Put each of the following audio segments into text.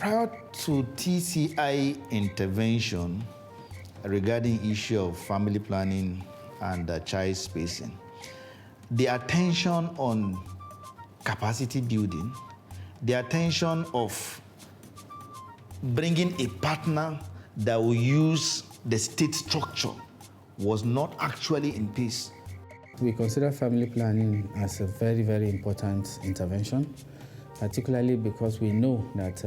Prior to TCI intervention regarding issue of family planning and child spacing, the attention on capacity building, the attention of bringing a partner that will use the state structure was not actually in place. We consider family planning as a very, very important intervention, particularly because we know that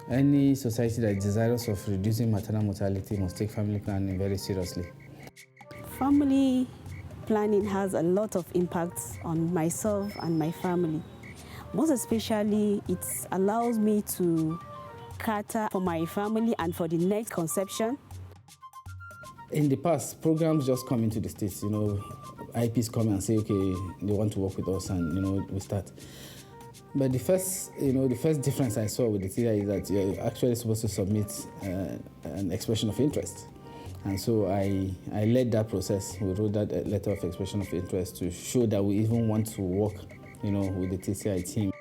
any society that is desirous of reducing maternal mortality must take family planning very seriously. Family planning has a lot of impacts on myself and my family. Most especially, it allows me to cater for my family and for the next conception. In the past, programs just come into the States, IPs come and say, okay, they want to work with us, and, we start. But the first difference I saw with the TI is that you're actually supposed to submit an expression of interest. And so I led that process. We wrote that letter of expression of interest to show that we even want to work, with the TCI team.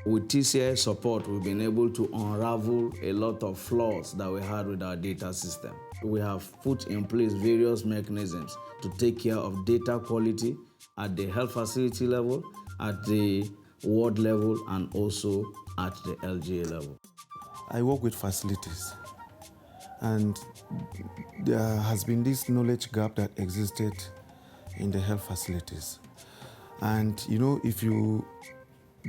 With TCI support, we've been able to unravel a lot of flaws that we had with our data system. We have put in place various mechanisms to take care of data quality at the health facility level, at the ward level, and also at the LGA level. I work with facilities, and there has been this knowledge gap that existed in the health facilities. And if you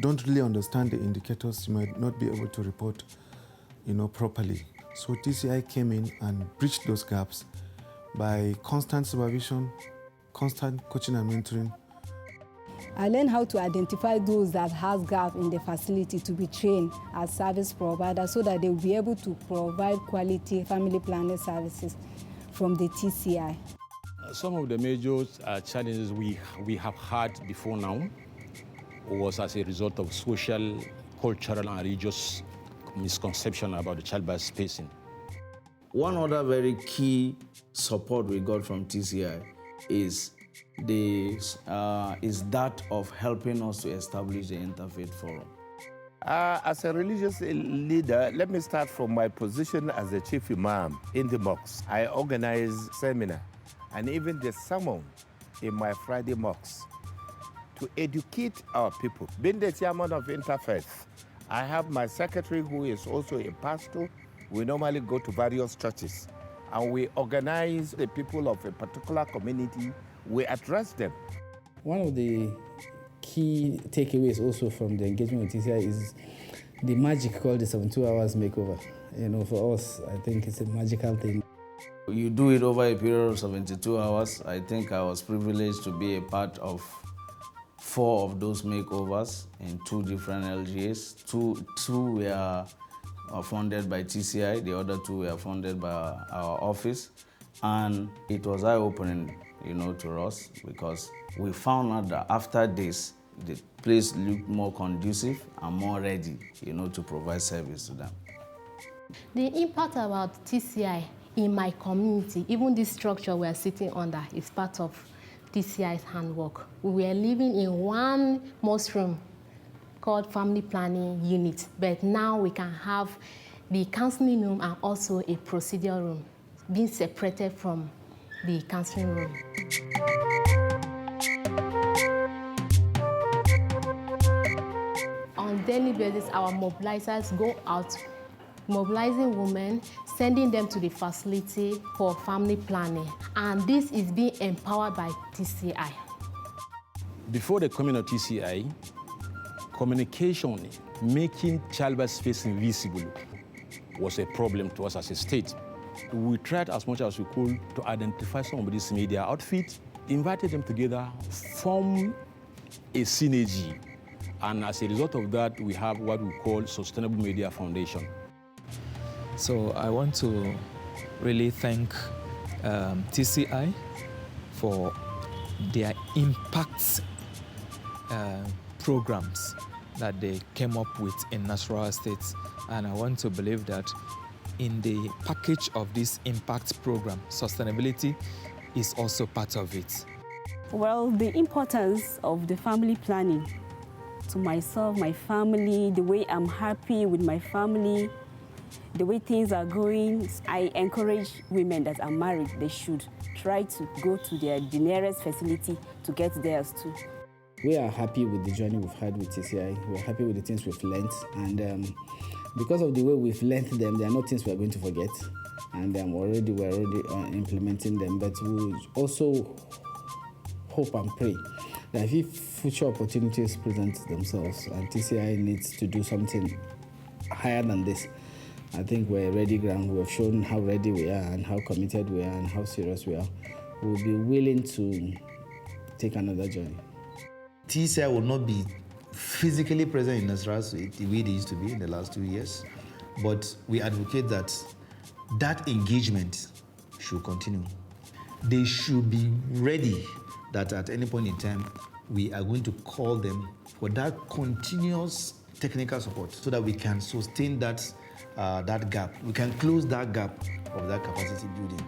don't really understand the indicators, you might not be able to report properly. So TCI came in and bridged those gaps by constant supervision, constant coaching and mentoring. I learned how to identify those that have gaps in the facility to be trained as service providers so that they will be able to provide quality family planning services from the TCI. Some of the major challenges we have had before now was as a result of social, cultural, and religious misconception about the childbirth spacing. One other very key support we got from TCI is that of helping us to establish the Interfaith Forum. As a religious leader, let me start from my position as the chief imam in the mosque. I organize seminar and even the sermon in my Friday mosque to educate our people. Being the chairman of Interfaith, I have my secretary who is also a pastor. We normally go to various churches and we organize the people of a particular community. We address them. One of the key takeaways also from the engagement with TCI is the magic called the 72 hours makeover. For us, I think it's a magical thing. You do it over a period of 72 hours. I think I was privileged to be a part of 4 of those makeovers in 2 different LGAs. Two were funded by TCI, the other 2 were funded by our office. And it was eye-opening, to us, because we found out that after this, the place looked more conducive and more ready, to provide service to them. The impact about TCI in my community, even this structure we are sitting under, is part of TCI's handwork. We were living in one mosque room called Family Planning Unit, but now we can have the counseling room and also a procedure room being separated from the counseling room. On a daily basis, our mobilizers go out mobilizing women, sending them to the facility for family planning. And this is being empowered by TCI. Before the coming of TCI, communication, making childbirth spacing visible was a problem to us as a state. We tried as much as we could to identify some of these media outfits, invited them together, form a synergy. And as a result of that, we have what we call Sustainable Media Foundation. So I want to really thank TCI for their impact programs that they came up with in Nasarawa State. And I want to believe that in the package of this impact program, sustainability is also part of it. Well, the importance of the family planning to myself, my family, the way I'm happy with my family, the way things are going. I encourage women that are married, they should try to go to the nearest facility to get theirs too. We are happy with the journey we've had with TCI. We're happy with the things we've learned. And because of the way we've learned them, there are not things we're going to forget. And we're already implementing them. But we also hope and pray that if future opportunities present themselves and TCI needs to do something higher than this, I think we're ready ground. We've shown how ready we are and how committed we are and how serious we are. We'll be willing to take another journey. TCI will not be physically present in Nasarawa the way they used to be in the last 2 years, but we advocate that that engagement should continue. They should be ready that at any point in time, we are going to call them for that continuous technical support so that we can sustain that gap. We can close that gap of that capacity building.